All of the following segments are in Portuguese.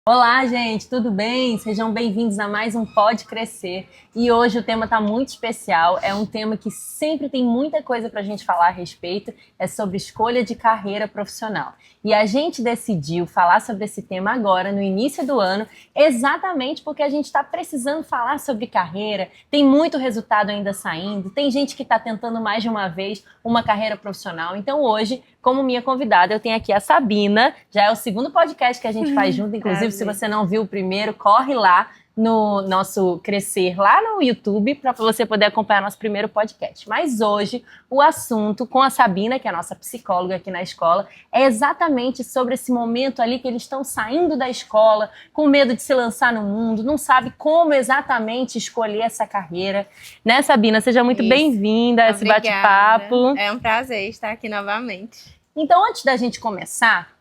Olá, gente, tudo bem? Sejam bem-vindos a mais um Pode Crescer. E hoje o tema está muito especial. É um tema que sempre tem muita coisa para a gente falar a respeito. É sobre escolha de carreira profissional. E a gente decidiu falar sobre esse tema agora, no início do ano, exatamente porque a gente está precisando falar sobre carreira. Tem muito resultado ainda saindo. Tem gente que está tentando mais de uma vez uma carreira profissional. Então hoje, como minha convidada, eu tenho aqui a Sabina. Já é o segundo podcast que a gente faz junto, inclusive se você não viu o primeiro, corre lá no nosso Crescer, lá no YouTube, para você poder acompanhar nosso primeiro podcast. Mas hoje, o assunto com a Sabina, que é a nossa psicóloga aqui na escola, é exatamente sobre esse momento ali que eles estão saindo da escola, com medo de se lançar no mundo, não sabe como exatamente escolher essa carreira. Né, Sabina? Seja muito bem-vinda a esse bate-papo. É um prazer estar aqui novamente. Então, antes da gente começar,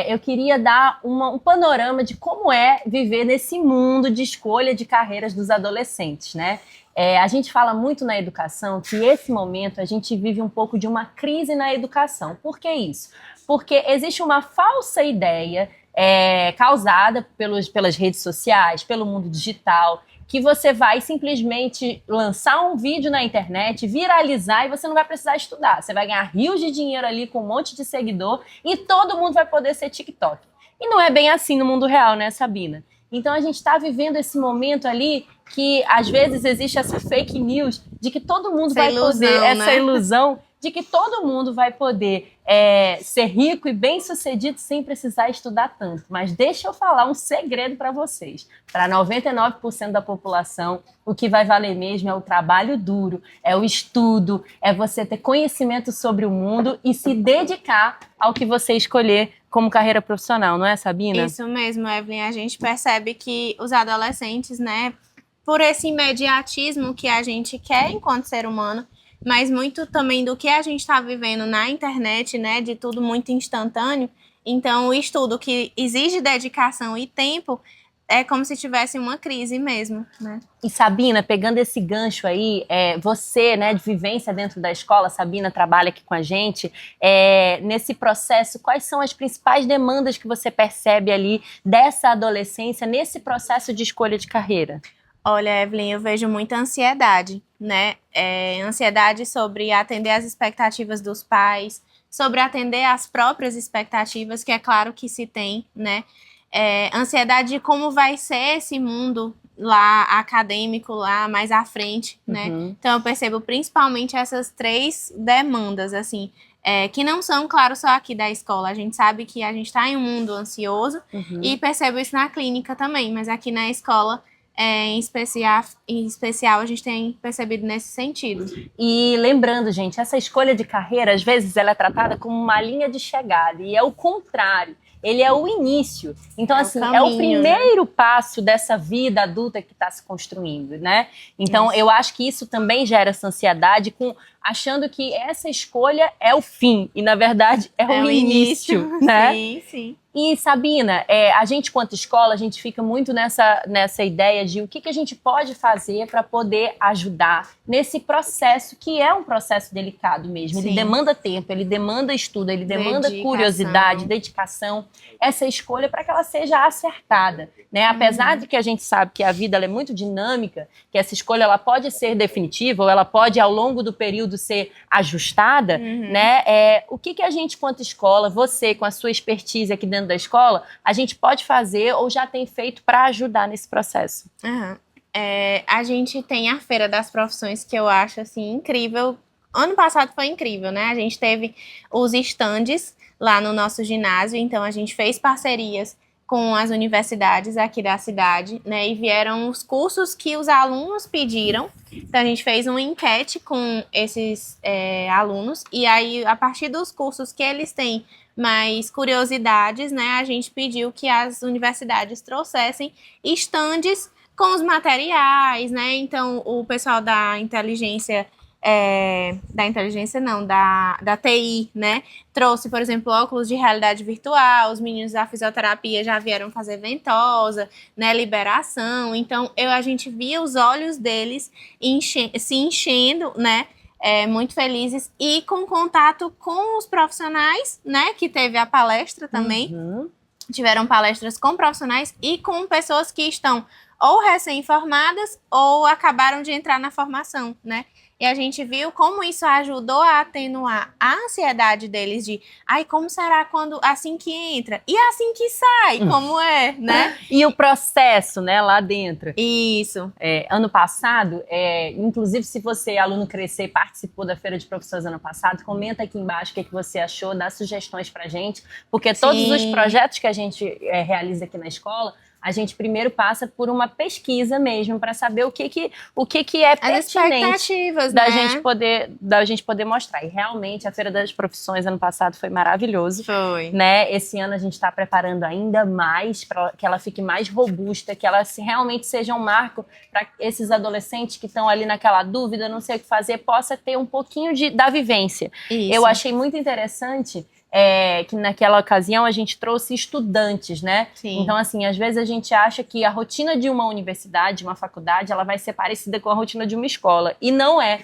eu queria dar um panorama de como é viver nesse mundo de escolha de carreiras dos adolescentes, né? A gente fala muito na educação que esse momento a gente vive um pouco de uma crise na educação. Por que isso? Porque existe uma falsa ideia causada pelas redes sociais, pelo mundo digital, que você vai simplesmente lançar um vídeo na internet, viralizar e você não vai precisar estudar. Você vai ganhar rios de dinheiro ali com um monte de seguidor e todo mundo vai poder ser TikTok. E não é bem assim no mundo real, né, Sabina? Então a gente está vivendo esse momento ali que às vezes existe essa fake news de que todo mundo vai poder, essa ilusão de que todo mundo vai poder ser rico e bem-sucedido sem precisar estudar tanto. Mas deixa eu falar um segredo para vocês. Para 99% da população, o que vai valer mesmo é o trabalho duro, é o estudo, é você ter conhecimento sobre o mundo e se dedicar ao que você escolher como carreira profissional, não é, Sabina? Isso mesmo, Evelyn. A gente percebe que os adolescentes, né, por esse imediatismo que a gente quer enquanto ser humano, mas muito também do que a gente está vivendo na internet, né, de tudo muito instantâneo. Então, o estudo que exige dedicação e tempo é como se tivesse uma crise mesmo, né? E Sabina, pegando esse gancho aí, você, né, de vivência dentro da escola, Sabina trabalha aqui com a gente, nesse processo, quais são as principais demandas que você percebe ali dessa adolescência, nesse processo de escolha de carreira? Olha, Evelyn, eu vejo muita ansiedade, né? Ansiedade sobre atender às expectativas dos pais, sobre atender às próprias expectativas, que é claro que se tem, né? Ansiedade de como vai ser esse mundo lá acadêmico, lá mais à frente, né? Então eu percebo principalmente essas três demandas, assim, que não são, claro, só aqui da escola. A gente sabe que a gente está em um mundo ansioso e percebo isso na clínica também, mas aqui na escola em especial, a gente tem percebido nesse sentido. E lembrando, gente, essa escolha de carreira, às vezes, ela é tratada como uma linha de chegada, e é o contrário. Ele é o início. Então, assim, caminho, é o primeiro passo dessa vida adulta que está se construindo, né? Então, eu acho que isso também gera essa ansiedade, achando que essa escolha é o fim, e, na verdade, é o início, né? Sim, sim. E, Sabina, a gente, quanto escola, a gente fica muito nessa ideia de o que a gente pode fazer para poder ajudar nesse processo, que é um processo delicado mesmo. Sim. Ele demanda tempo, ele demanda estudo, ele demanda curiosidade, dedicação, essa escolha para que ela seja acertada, né? Apesar de que a gente sabe que a vida ela é muito dinâmica, que essa escolha ela pode ser definitiva ou ela pode, ao longo do período, ser ajustada, né? O que a gente, quanto escola, você, com a sua expertise aqui dentro da escola, a gente pode fazer ou já tem feito para ajudar nesse processo? A gente tem a Feira das Profissões, que eu acho, assim, incrível. Ano passado foi incrível, né? A gente teve os estandes lá no nosso ginásio, então a gente fez parcerias com as universidades aqui da cidade, né? E vieram os cursos que os alunos pediram. Então a gente fez uma enquete com esses alunos, e aí, a partir dos cursos que eles têm mais curiosidades, né, a gente pediu que as universidades trouxessem estandes com os materiais, né? Então, o pessoal da inteligência, da TI, né? Trouxe, por exemplo, óculos de realidade virtual, os meninos da fisioterapia já vieram fazer ventosa, né? Liberação. Então, a gente via os olhos deles se enchendo, né? Muito felizes e com contato com os profissionais, né? Que teve a palestra também. tiveram palestras com profissionais e com pessoas que estão ou recém-formadas ou acabaram de entrar na formação, né? E a gente viu como isso ajudou a atenuar a ansiedade deles de, ai, como será quando assim que entra? E assim que sai, como é, né? E o processo, né, lá dentro. Isso. Ano passado, inclusive se você, aluno Crescer, participou da Feira de Profissões ano passado, comenta aqui embaixo o que você achou, dá sugestões pra gente, porque todos os projetos que a gente realiza aqui na escola, a gente primeiro passa por uma pesquisa mesmo para saber o que é pertinente da gente poder mostrar. E realmente a Feira das Profissões ano passado foi maravilhoso. Foi. Né? Esse ano a gente está preparando ainda mais para que ela fique mais robusta, que ela realmente seja um marco para esses adolescentes que estão ali naquela dúvida, não sei o que fazer, possa ter um pouquinho da vivência. Isso. Eu achei muito interessante que naquela ocasião a gente trouxe estudantes, né? Sim. Então, assim, às vezes a gente acha que a rotina de uma universidade, de uma faculdade, ela vai ser parecida com a rotina de uma escola. E não é.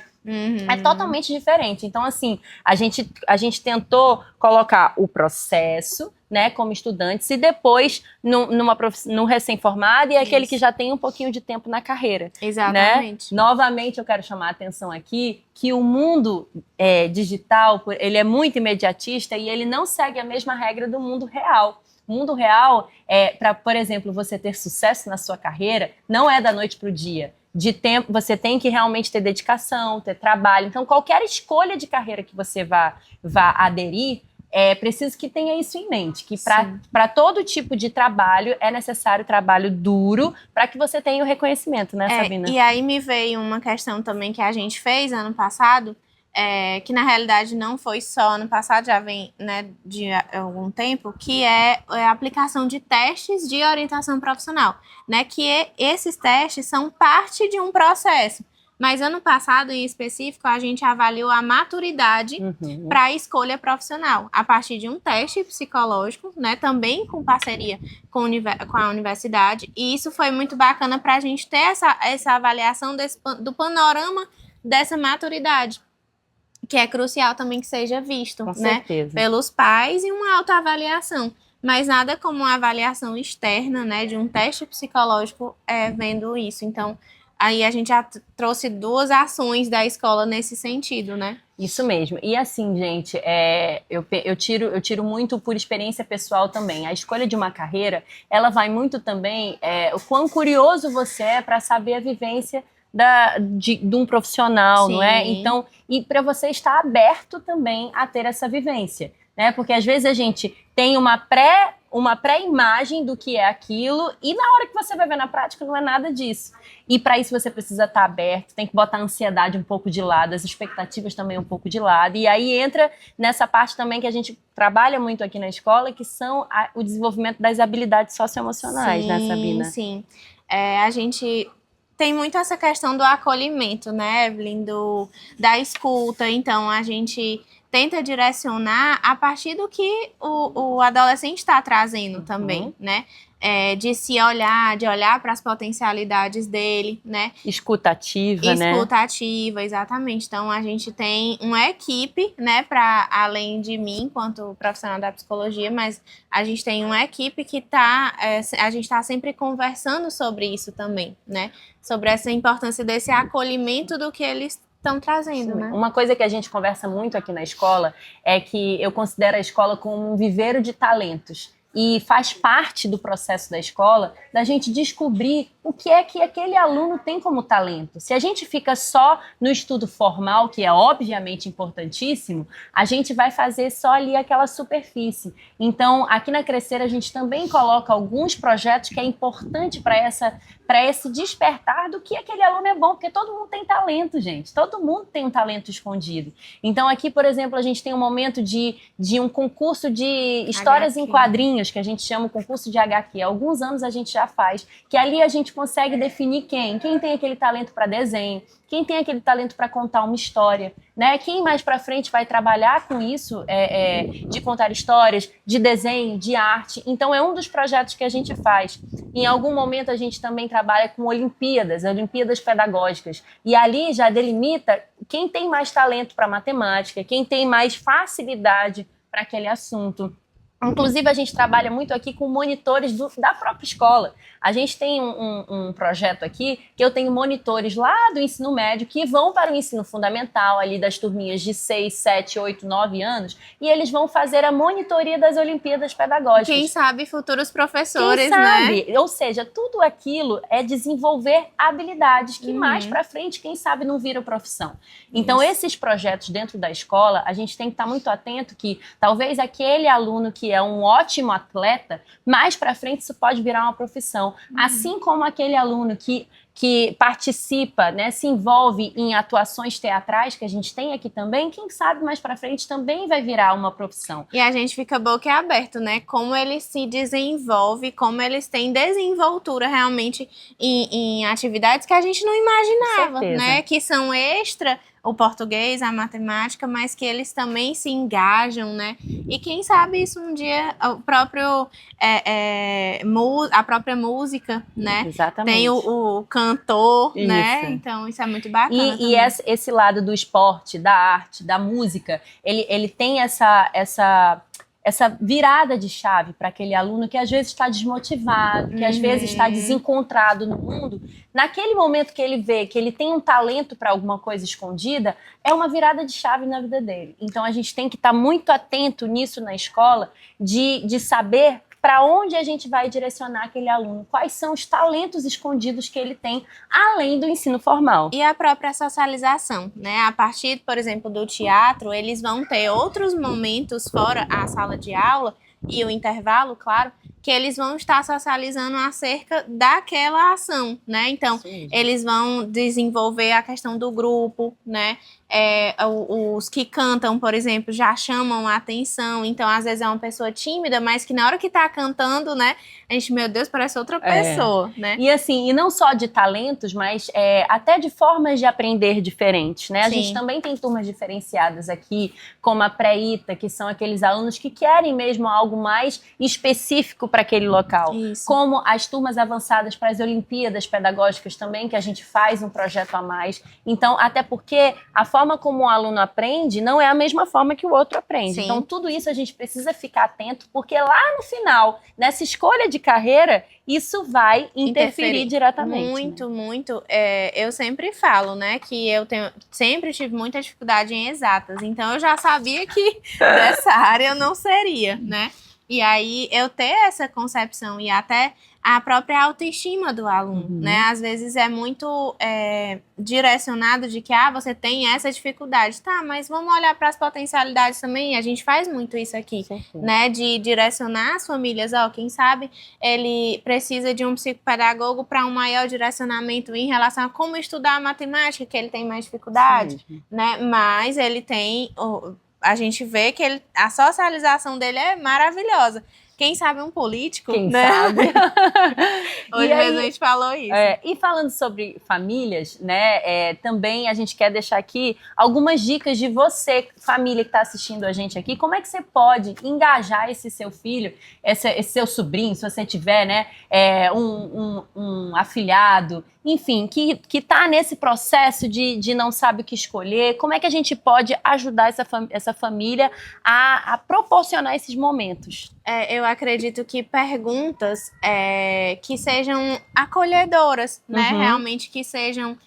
É totalmente diferente. Então, assim, a gente tentou colocar o processo, né, como estudantes, e depois num recém-formado e aquele que já tem um pouquinho de tempo na carreira. Exatamente. Né? Novamente, eu quero chamar a atenção aqui que o mundo digital, ele é muito imediatista e ele não segue a mesma regra do mundo real. O mundo real, para, por exemplo, você ter sucesso na sua carreira, não é da noite para o dia. De tempo, você tem que realmente ter dedicação, ter trabalho. Então, qualquer escolha de carreira que você vá aderir, é preciso que tenha isso em mente, que para todo tipo de trabalho é necessário trabalho duro para que você tenha o reconhecimento, né, Sabina? E aí me veio uma questão também que a gente fez ano passado, que na realidade não foi só ano passado, já vem, né, de algum tempo, que é a aplicação de testes de orientação profissional, né, que esses testes são parte de um processo. Mas ano passado, em específico, a gente avaliou a maturidade para a escolha profissional, a partir de um teste psicológico, né, também com parceria com a universidade, e isso foi muito bacana para a gente ter essa avaliação do panorama dessa maturidade, que é crucial também que seja visto, Com né, certeza. pelos pais, e uma autoavaliação. Mas nada como uma avaliação externa, né, de um teste psicológico vendo isso. Então, aí a gente já trouxe 2 ações da escola nesse sentido, né? Isso mesmo. E assim, gente, eu tiro muito por experiência pessoal também. A escolha de uma carreira, ela vai muito também o quão curioso você é para saber a vivência de um profissional, Sim. não é? Então, e para você estar aberto também a ter essa vivência, né? Porque às vezes a gente tem uma pré-imagem do que é aquilo e na hora que você vai ver na prática não é nada disso. E para isso você precisa estar aberto, tem que botar a ansiedade um pouco de lado, as expectativas também um pouco de lado. E aí entra nessa parte também que a gente trabalha muito aqui na escola, que são o desenvolvimento das habilidades socioemocionais, né, Sabina? Sim. A gente tem muito essa questão do acolhimento, né, Evelyn, da escuta. Então, a gente tenta direcionar a partir do que o adolescente está trazendo também, né? De se olhar, de olhar para as potencialidades dele, né? Escutativa, né? Escutativa, exatamente. Então, a gente tem uma equipe, né, para além de mim, enquanto profissional da psicologia, mas a gente tem uma equipe que a gente está sempre conversando sobre isso também, né? Sobre essa importância desse acolhimento do que eles estão trazendo, né? Uma coisa que a gente conversa muito aqui na escola é que eu considero a escola como um viveiro de talentos. E faz parte do processo da escola da gente descobrir o que é que aquele aluno tem como talento. Se a gente fica só no estudo formal, que é obviamente importantíssimo, a gente vai fazer só ali aquela superfície. Então, aqui na Crescer, a gente também coloca alguns projetos que é importante para esse despertar do que aquele aluno é bom, porque todo mundo tem talento, gente. Todo mundo tem um talento escondido. Então, aqui, por exemplo, a gente tem um momento de um concurso de histórias em quadrinhos, que a gente chama o concurso de HQ. Há alguns anos a gente já faz, que ali a gente consegue definir quem tem aquele talento para desenho, quem tem aquele talento para contar uma história, né? Quem mais para frente vai trabalhar com isso, de contar histórias, de desenho, de arte. Então, é um dos projetos que a gente faz. Em algum momento, a gente também trabalha com Olimpíadas pedagógicas. E ali já delimita quem tem mais talento para matemática, quem tem mais facilidade para aquele assunto. Inclusive, a gente trabalha muito aqui com monitores da própria escola. A gente tem um projeto aqui que eu tenho monitores lá do ensino médio que vão para o ensino fundamental, ali das turminhas de 6, 7, 8, 9 anos, e eles vão fazer a monitoria das Olimpíadas Pedagógicas. Quem sabe futuros professores, Quem sabe? né? Ou seja, tudo aquilo é desenvolver habilidades que mais para frente, quem sabe, não viram profissão. Então, esses projetos dentro da escola, a gente tem que estar muito atento que talvez aquele aluno que é um ótimo atleta, mais para frente isso pode virar uma profissão. Assim como aquele aluno que participa, né, se envolve em atuações teatrais, que a gente tem aqui também, quem sabe mais para frente também vai virar uma profissão. E a gente fica boquiaberto, né? Como eles se desenvolvem, como eles têm desenvoltura realmente em atividades que a gente não imaginava, né? Que são extra o português, a matemática, mas que eles também se engajam, né? E quem sabe isso um dia, o próprio, a própria música, né? Exatamente. Tem o cantor, né? Então isso é muito bacana. E esse lado do esporte, da arte, da música, ele tem essa virada de chave para aquele aluno que às vezes está desmotivado, que às vezes está desencontrado no mundo. Naquele momento que ele vê que ele tem um talento para alguma coisa escondida, é uma virada de chave na vida dele. Então a gente tem que estar muito atento nisso na escola, de saber para onde a gente vai direcionar aquele aluno, quais são os talentos escondidos que ele tem, além do ensino formal. E a própria socialização, né? A partir, por exemplo, do teatro, eles vão ter outros momentos fora a sala de aula e o intervalo, claro, que eles vão estar socializando acerca daquela ação, né? Então, eles vão desenvolver a questão do grupo, né? Os que cantam, por exemplo, já chamam a atenção. Então, às vezes é uma pessoa tímida, mas que na hora que tá cantando, né? A gente, meu Deus, parece outra pessoa, né? E assim, e não só de talentos, mas até de formas de aprender diferentes, né? A gente também tem turmas diferenciadas aqui, como a pré-ITA, que são aqueles alunos que querem mesmo algo mais específico para aquele local. Isso. Como as turmas avançadas para as Olimpíadas Pedagógicas também, que a gente faz um projeto a mais. Então, até porque a forma como o aluno aprende não é a mesma forma que o outro aprende. Sim. Então, tudo isso a gente precisa ficar atento, porque lá no final, nessa escolha de carreira, isso vai interferir diretamente. Muito, né? muito. Eu sempre falo, né, que eu sempre tive muita dificuldade em exatas. Então, eu já sabia que dessa área eu não seria, né? E aí, eu ter essa concepção e até a própria autoestima do aluno, né? Às vezes é muito direcionado de que, você tem essa dificuldade. Tá, mas vamos olhar para as potencialidades também. A gente faz muito isso aqui, né? De direcionar as famílias. Quem sabe ele precisa de um psicopedagogo para um maior direcionamento em relação a como estudar a matemática, que ele tem mais dificuldade, né? Mas ele tem... A gente vê que a socialização dele é maravilhosa. Quem sabe um político, Quem né? sabe? Hoje mesmo a gente falou isso. E falando sobre famílias, né, também a gente quer deixar aqui algumas dicas de você, família que está assistindo a gente aqui, como é que você pode engajar esse seu filho, esse seu sobrinho, se você tiver, né, um afilhado, enfim, que está nesse processo de não sabe o que escolher, como é que a gente pode ajudar essa família a proporcionar esses momentos? Eu acredito que perguntas que sejam acolhedoras, né? Realmente que sejam,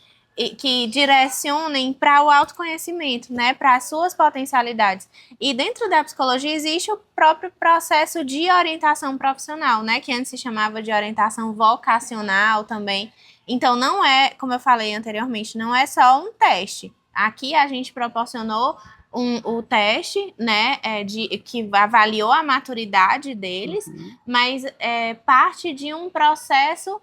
que direcionem para o autoconhecimento, né? Para as suas potencialidades. E dentro da psicologia existe o próprio processo de orientação profissional, né? Que antes se chamava de orientação vocacional também. Então não é, como eu falei anteriormente, não é só um teste. Aqui a gente proporcionou o teste, né, que avaliou a maturidade deles, mas parte de um processo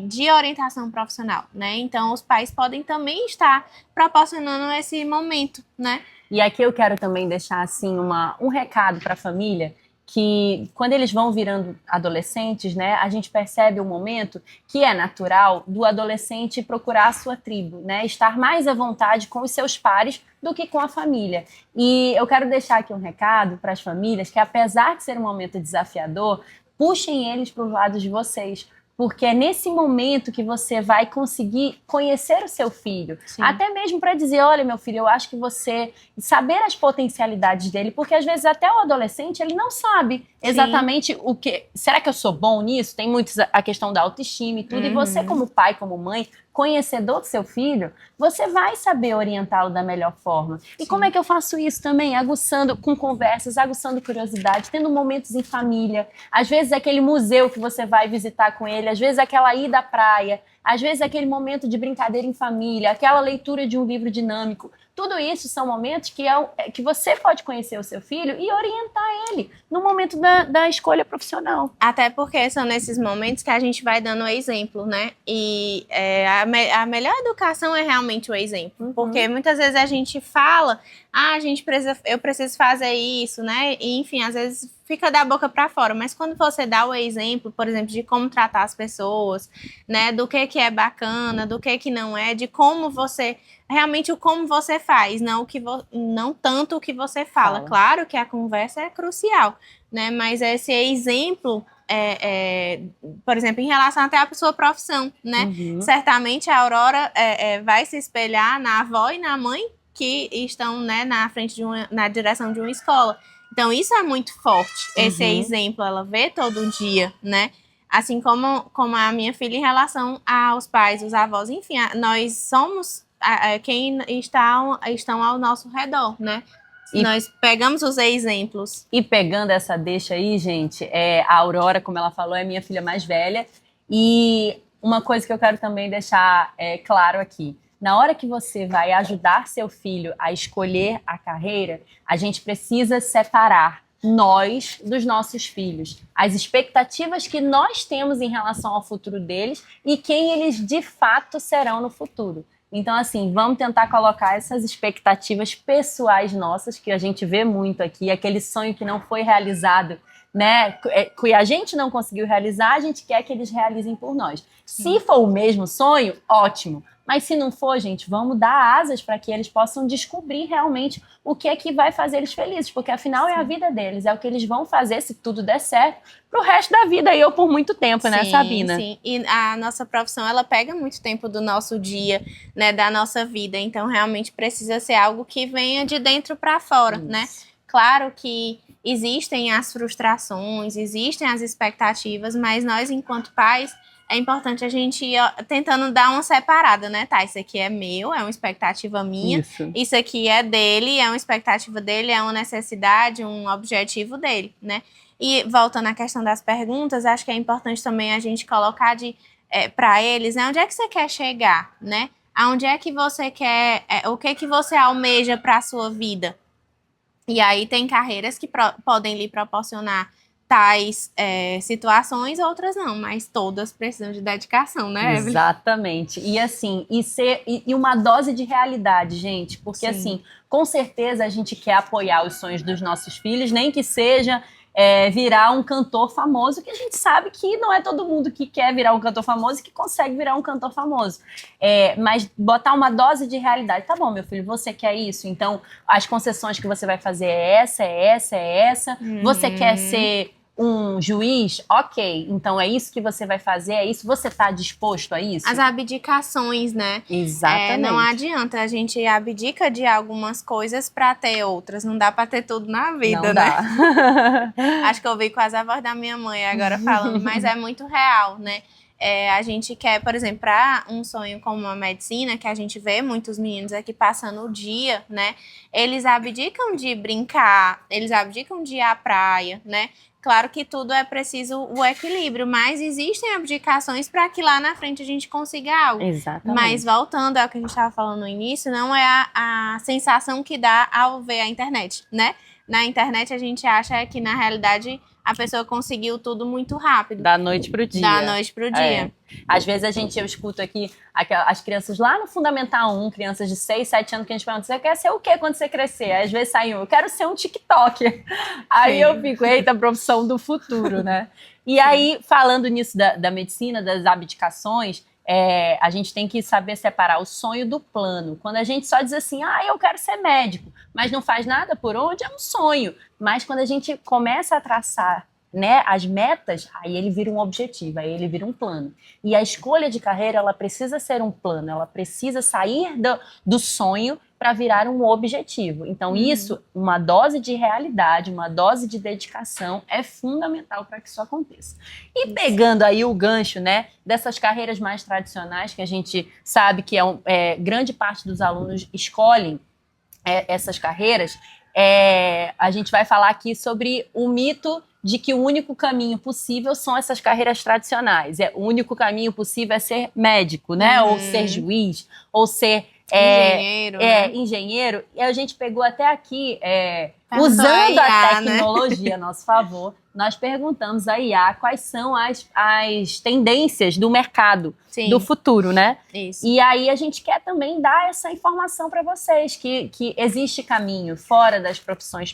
de orientação profissional, né? Então, os pais podem também estar proporcionando esse momento, né? E aqui eu quero também deixar, assim, um recado para a família, que quando eles vão virando adolescentes, né, a gente percebe um momento que é natural do adolescente procurar a sua tribo, né, estar mais à vontade com os seus pares do que com a família. E eu quero deixar aqui um recado para as famílias que, apesar de ser um momento desafiador, puxem eles para os lados de vocês. Porque é nesse momento que você vai conseguir conhecer o seu filho. Sim. Até mesmo para dizer, olha, meu filho, eu acho que você... Saber as potencialidades dele, porque às vezes até o adolescente, ele não sabe exatamente o que... Será que eu sou bom nisso? Tem muito a questão da autoestima e tudo. E você, como pai, como mãe, conhecedor do seu filho, você vai saber orientá-lo da melhor forma. E Sim. como é que eu faço isso também? Aguçando com conversas, aguçando curiosidade, tendo momentos em família. Às vezes é aquele museu que você vai visitar com ele, às vezes é aquela ida à praia, às vezes é aquele momento de brincadeira em família, aquela leitura de um livro dinâmico. Tudo isso são momentos que você pode conhecer o seu filho e orientar ele no momento da escolha profissional. Até porque são nesses momentos que a gente vai dando o exemplo, né? E a melhor educação é realmente o exemplo. Porque muitas vezes a gente fala, eu preciso fazer isso, né? E, enfim, às vezes fica da boca para fora. Mas quando você dá o exemplo, por exemplo, de como tratar as pessoas, né? Do que é bacana, do que não é, de como você... Realmente o como você faz, não tanto o que você fala. Claro que a conversa é crucial, né? Mas esse exemplo, por exemplo, em relação até à sua profissão, né? Certamente a Aurora vai se espelhar na avó e na mãe que estão, né, na frente na direção de uma escola. Então isso é muito forte. Esse exemplo ela vê todo dia, né? Assim como a minha filha em relação aos pais, os avós, enfim, nós somos quem estão ao nosso redor, né? E nós pegamos os exemplos. E pegando essa deixa aí, gente, a Aurora, como ela falou, é minha filha mais velha. E uma coisa que eu quero também deixar claro aqui. Na hora que você vai ajudar seu filho a escolher a carreira, a gente precisa separar nós dos nossos filhos. As expectativas que nós temos em relação ao futuro deles e quem eles de fato serão no futuro. Então, assim, vamos tentar colocar essas expectativas pessoais nossas, que a gente vê muito aqui, aquele sonho que não foi realizado, né? Que a gente não conseguiu realizar, a gente quer que eles realizem por nós. Se for o mesmo sonho, ótimo. Mas se não for, gente, vamos dar asas para que eles possam descobrir realmente o que é que vai fazer eles felizes, porque afinal é a vida deles, é o que eles vão fazer, se tudo der certo, pro resto da vida e eu por muito tempo, né, Sabina? Sim, e a nossa profissão, ela pega muito tempo do nosso dia, né, da nossa vida, então realmente precisa ser algo que venha de dentro para fora, né? Claro que existem as frustrações, existem as expectativas, mas nós, enquanto pais, é importante a gente ir tentando dar uma separada, né, tá? Isso aqui é meu, é uma expectativa minha. Isso aqui é dele, é uma expectativa dele, é uma necessidade, um objetivo dele, né? E voltando à questão das perguntas, acho que é importante também a gente colocar para eles, né? Onde é que você quer chegar, né? Aonde é que você quer, o que é que você almeja para a sua vida? E aí tem carreiras que podem lhe proporcionar tais situações, outras não, mas todas precisam de dedicação, né, Evelyn? Exatamente. E assim, e uma dose de realidade, gente, porque assim, com certeza a gente quer apoiar os sonhos dos nossos filhos, nem que seja virar um cantor famoso, que a gente sabe que não é todo mundo que quer virar um cantor famoso e que consegue virar um cantor famoso. Mas botar uma dose de realidade. Tá bom, meu filho, você quer isso? Então, as concessões que você vai fazer é essa, é essa, é essa. Você quer ser um juiz? Ok, então é isso que você vai fazer, é isso? Você está disposto a isso? As abdicações, né? Exatamente. Não adianta, a gente abdica de algumas coisas para ter outras, não dá para ter tudo na vida, não né? Dá. Acho que eu ouvi quase a voz da minha mãe agora falando, mas é muito real, né? A gente quer, por exemplo, para um sonho como a medicina, que a gente vê muitos meninos aqui passando o dia, né? Eles abdicam de brincar, eles abdicam de ir à praia, né? Claro que tudo é preciso o equilíbrio, mas existem abdicações para que lá na frente a gente consiga algo. Exatamente. Mas voltando ao que a gente estava falando no início, não é a sensação que dá ao ver a internet, né? Na internet a gente acha que na realidade a pessoa conseguiu tudo muito rápido. Da noite pro dia. Da noite pro dia. Às vezes eu escuto aqui as crianças lá no Fundamental 1, crianças de 6, 7 anos, que a gente pergunta, você quer ser o quê quando você crescer? Aí, às vezes sai eu quero ser um TikToker. Aí eu fico, eita, profissão do futuro, né? E aí, falando nisso da medicina, das abdicações, a gente tem que saber separar o sonho do plano. Quando a gente só diz assim, eu quero ser médico, mas não faz nada por onde, é um sonho. Mas quando a gente começa a traçar né, as metas, aí ele vira um objetivo, aí ele vira um plano. E a escolha de carreira, ela precisa ser um plano, ela precisa sair do sonho para virar um objetivo. Então, isso, uma dose de realidade, uma dose de dedicação é fundamental para que isso aconteça. E pegando aí o gancho, né, dessas carreiras mais tradicionais, que a gente sabe que grande parte dos alunos escolhem essas carreiras, a gente vai falar aqui sobre o mito de que o único caminho possível são essas carreiras tradicionais. O único caminho possível é ser médico, né, ou ser juiz, ou ser engenheiro, né? Engenheiro, e a gente pegou até aqui, usando a tecnologia a nosso favor, nós perguntamos a IA quais são as tendências do mercado do futuro, né? Isso. E aí a gente quer também dar essa informação para vocês, que existe caminho fora das profissões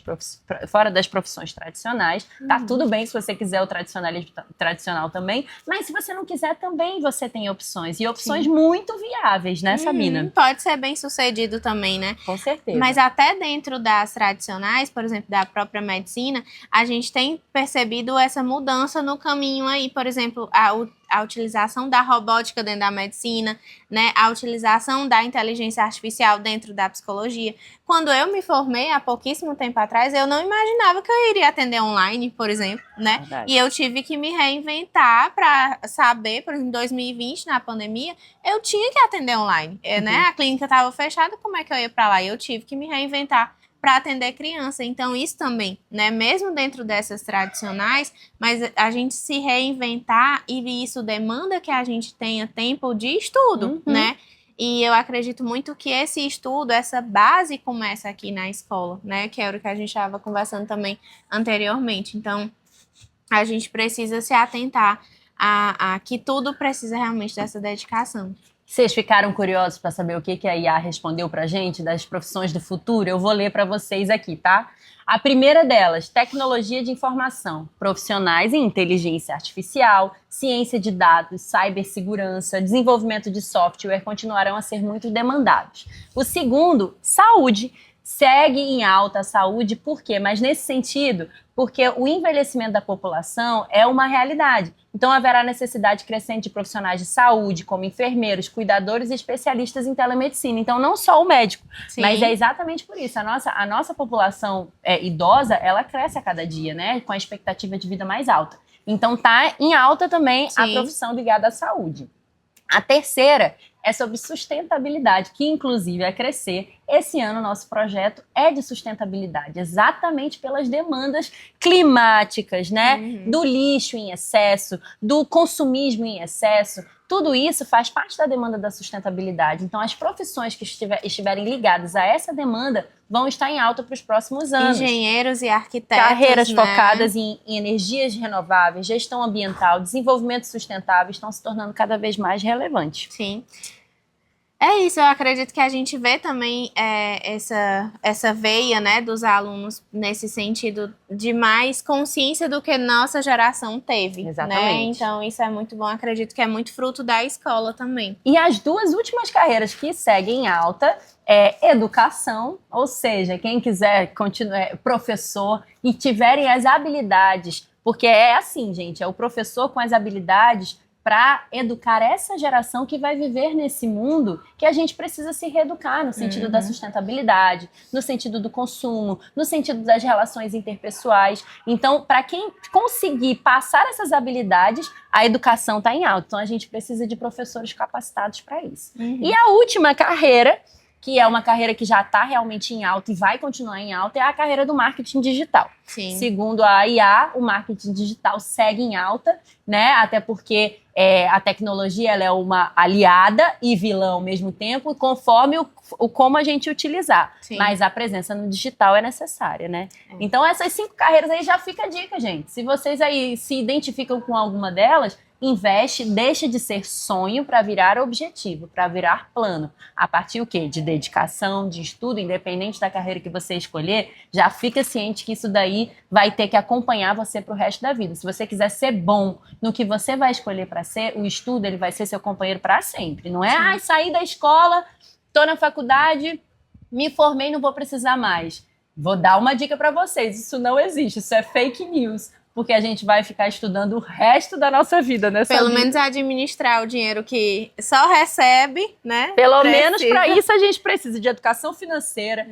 tradicionais. Tá tudo bem se você quiser o tradicionalismo tradicional também, mas se você não quiser também, você tem opções. E opções muito viáveis, né, Sabina? Pode ser bem sucedido também, né? Com certeza. Mas até dentro das tradicionais, por exemplo, da própria medicina, a gente tem percebido essa mudança no caminho aí, por exemplo, a utilização da robótica dentro da medicina, né? A utilização da inteligência artificial dentro da psicologia. Quando eu me formei há pouquíssimo tempo atrás, eu não imaginava que eu iria atender online, por exemplo, né? Verdade. E eu tive que me reinventar para saber, por exemplo, em 2020, na pandemia, eu tinha que atender online, né? A clínica estava fechada, como é que eu ia para lá? E eu tive que me reinventar para atender criança. Então, isso também, né? Mesmo dentro dessas tradicionais, mas a gente se reinventar e isso demanda que a gente tenha tempo de estudo, né? E eu acredito muito que esse estudo, essa base começa aqui na escola, né? Que era o que a gente estava conversando também anteriormente. Então, a gente precisa se atentar a que tudo precisa realmente dessa dedicação. Vocês ficaram curiosos para saber o que a IA respondeu para a gente das profissões do futuro? Eu vou ler para vocês aqui, tá? A primeira delas, tecnologia de informação, profissionais em inteligência artificial, ciência de dados, cibersegurança, desenvolvimento de software continuarão a ser muito demandados. O segundo, saúde. Segue em alta a saúde, por quê? Mas nesse sentido, porque o envelhecimento da população é uma realidade. Então haverá necessidade crescente de profissionais de saúde, como enfermeiros, cuidadores e especialistas em telemedicina. Então não só o médico, mas é exatamente por isso. A nossa população idosa, ela cresce a cada dia, né? Com a expectativa de vida mais alta. Então tá em alta também a profissão ligada à saúde. A terceira é sobre sustentabilidade, que inclusive vai crescer. Esse ano nosso projeto é de sustentabilidade, exatamente pelas demandas climáticas, né? Do lixo em excesso, do consumismo em excesso. Tudo isso faz parte da demanda da sustentabilidade. Então, as profissões que estiverem ligadas a essa demanda vão estar em alta para os próximos anos. Engenheiros e arquitetos, carreiras né? focadas em energias renováveis, gestão ambiental, desenvolvimento sustentável estão se tornando cada vez mais relevantes. Sim. É isso, eu acredito que a gente vê também essa veia, né, dos alunos nesse sentido de mais consciência do que nossa geração teve. Exatamente. Né? Então isso é muito bom, acredito que é muito fruto da escola também. E as duas últimas carreiras que seguem em alta educação, ou seja, quem quiser continuar professor e tiverem as habilidades, porque é assim, gente, é o professor com as habilidades para educar essa geração que vai viver nesse mundo que a gente precisa se reeducar no sentido da sustentabilidade, no sentido do consumo, no sentido das relações interpessoais. Então, para quem conseguir passar essas habilidades, a educação está em alta. Então, a gente precisa de professores capacitados para isso. E a última carreira, que é uma carreira que já está realmente em alta e vai continuar em alta, é a carreira do marketing digital. Sim. Segundo a IA, o marketing digital segue em alta, né? Até porque a tecnologia ela é uma aliada e vilã ao mesmo tempo, conforme como a gente utilizar. Sim. Mas a presença no digital é necessária, né? Então essas 5 carreiras aí já fica a dica, gente. Se vocês aí se identificam com alguma delas, investe, deixa de ser sonho para virar objetivo, para virar plano. A partir o quê? De dedicação, de estudo, independente da carreira que você escolher, já fica ciente que isso daí vai ter que acompanhar você para o resto da vida. Se você quiser ser bom no que você vai escolher para ser, o estudo ele vai ser seu companheiro para sempre. Não é, saí da escola, tô na faculdade, me formei, não vou precisar mais. Vou dar uma dica para vocês, isso não existe, isso é fake news. porque a gente vai ficar estudando o resto da nossa vida, né? Pelo menos administrar o dinheiro que só recebe, né? Pelo menos para isso a gente precisa de educação financeira,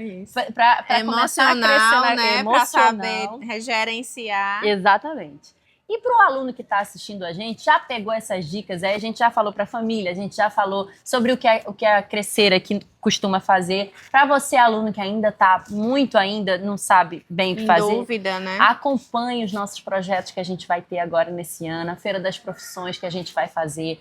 para começar a crescer, né? Para saber gerenciar. Exatamente. E para o aluno que está assistindo a gente, já pegou essas dicas aí, a gente já falou para a família, a gente já falou sobre o que a Crescer aqui costuma fazer. Para você, aluno que ainda está não sabe bem o que fazer. Dúvida, né? Acompanhe os nossos projetos que a gente vai ter agora nesse ano, a Feira das Profissões que a gente vai fazer.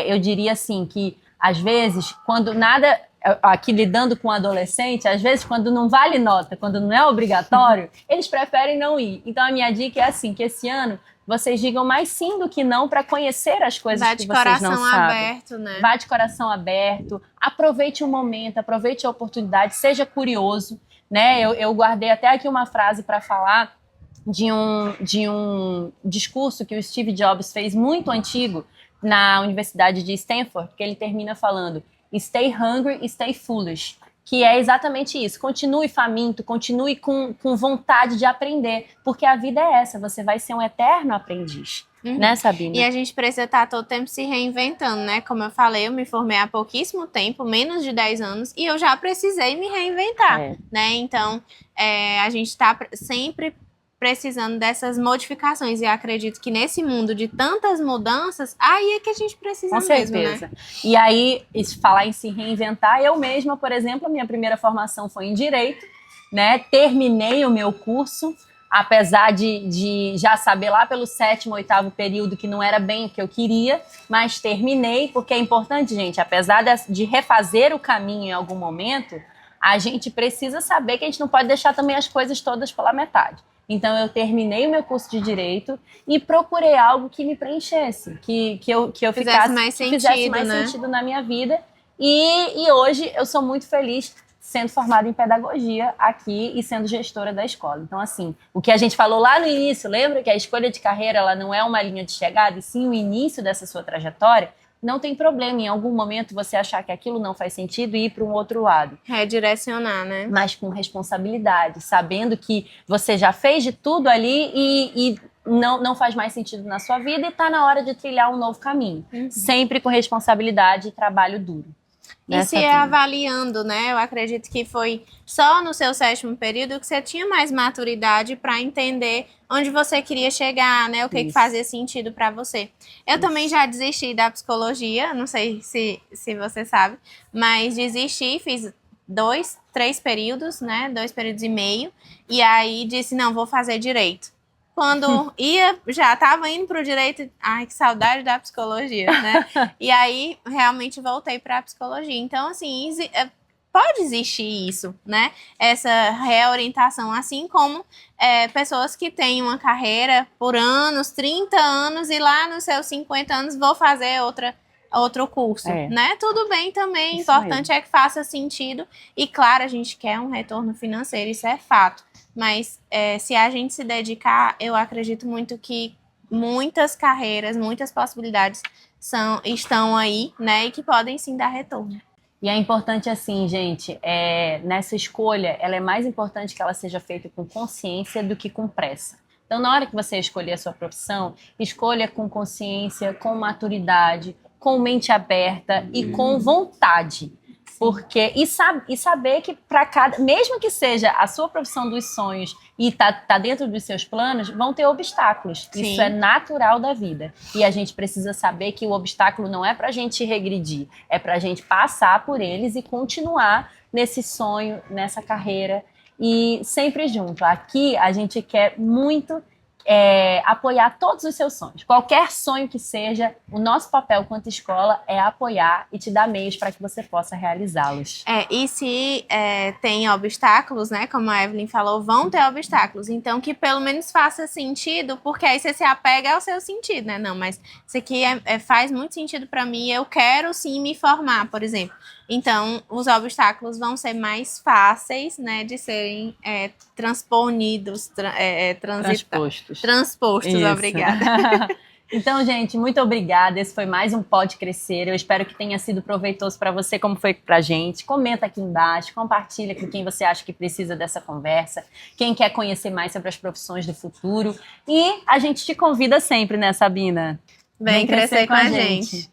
Eu diria assim que, às vezes, quando nada... Aqui lidando com adolescente, às vezes quando não vale nota, quando não é obrigatório, eles preferem não ir. Então a minha dica é assim, que esse ano vocês digam mais sim do que não para conhecer as coisas que vocês não sabem. Vá de coração aberto, né? Vá de coração aberto, aproveite o momento, aproveite a oportunidade, seja curioso, né? Eu guardei até aqui uma frase para falar de um discurso que o Steve Jobs fez muito antigo na Universidade de Stanford, que ele termina falando: Stay hungry, stay foolish. Que é exatamente isso. Continue faminto, continue com vontade de aprender. Porque a vida é essa, você vai ser um eterno aprendiz. Né, Sabine? E a gente precisa estar todo tempo se reinventando, né? Como eu falei, eu me formei há pouquíssimo tempo, menos de 10 anos, e eu já precisei me reinventar, né? Então, a gente está sempre precisando dessas modificações. E eu acredito que nesse mundo de tantas mudanças, aí é que a gente precisa mesmo, certeza. Né? E aí, falar em se reinventar, eu mesma, por exemplo, a minha primeira formação foi em Direito, né? Terminei o meu curso, apesar de já saber lá pelo 7º, 8º período que não era bem o que eu queria, mas terminei, porque é importante, gente, apesar de refazer o caminho em algum momento, a gente precisa saber que a gente não pode deixar também as coisas todas pela metade. Então, eu terminei o meu curso de Direito e procurei algo que me preenchesse, que eu fizesse mais sentido na minha vida. E hoje eu sou muito feliz sendo formada em pedagogia aqui e sendo gestora da escola. Então, assim, o que a gente falou lá no início, lembra que a escolha de carreira ela não é uma linha de chegada, e sim o início dessa sua trajetória? Não tem problema em algum momento você achar que aquilo não faz sentido e ir para um outro lado. Redirecionar, né? Mas com responsabilidade, sabendo que você já fez de tudo ali e não faz mais sentido na sua vida e está na hora de trilhar um novo caminho. Sempre com responsabilidade e trabalho duro. E se avaliando, né? Eu acredito que foi só no seu 7º período que você tinha mais maturidade para entender onde você queria chegar, né? O que fazia sentido para você. Eu também já desisti da psicologia, não sei se você sabe, mas desisti, fiz 2, 3 períodos, né? 2 períodos e meio, e aí disse, não, vou fazer direito. Quando já estava indo para o direito, ai, que saudade da psicologia, né? E aí, realmente, voltei para a psicologia. Então, assim, pode existir isso, né? Essa reorientação, assim como pessoas que têm uma carreira por anos, 30 anos, e lá nos seus 50 anos vou fazer outro curso, né? Tudo bem também, o importante é que faça sentido. E, claro, a gente quer um retorno financeiro, isso é fato. Mas se a gente se dedicar, eu acredito muito que muitas carreiras, muitas possibilidades estão aí, né? E que podem sim dar retorno. E é importante assim, gente, nessa escolha, ela é mais importante que ela seja feita com consciência do que com pressa. Então, na hora que você escolher a sua profissão, escolha com consciência, com maturidade, com mente aberta e com vontade. Porque, e saber que para mesmo que seja a sua profissão dos sonhos e tá dentro dos seus planos, vão ter obstáculos. Sim. Isso é natural da vida. E a gente precisa saber que o obstáculo não é pra gente regredir, é pra gente passar por eles e continuar nesse sonho, nessa carreira e sempre junto. Aqui a gente quer muito apoiar todos os seus sonhos. Qualquer sonho que seja, o nosso papel quanto escola é apoiar e te dar meios para que você possa realizá-los. E se tem obstáculos, né, como a Evelyn falou, vão ter obstáculos. Então, que pelo menos faça sentido, porque aí você se apega ao seu sentido, né? Não, mas isso aqui faz muito sentido para mim, eu quero sim me formar, por exemplo. Então, os obstáculos vão ser mais fáceis, né, de serem transpostos. Transpostos, obrigada. Então, gente, muito obrigada. Esse foi mais um Pode Crescer. Eu espero que tenha sido proveitoso para você, como foi pra gente. Comenta aqui embaixo, compartilha com quem você acha que precisa dessa conversa, quem quer conhecer mais sobre as profissões do futuro. E a gente te convida sempre, né, Sabina? Vem crescer com a gente.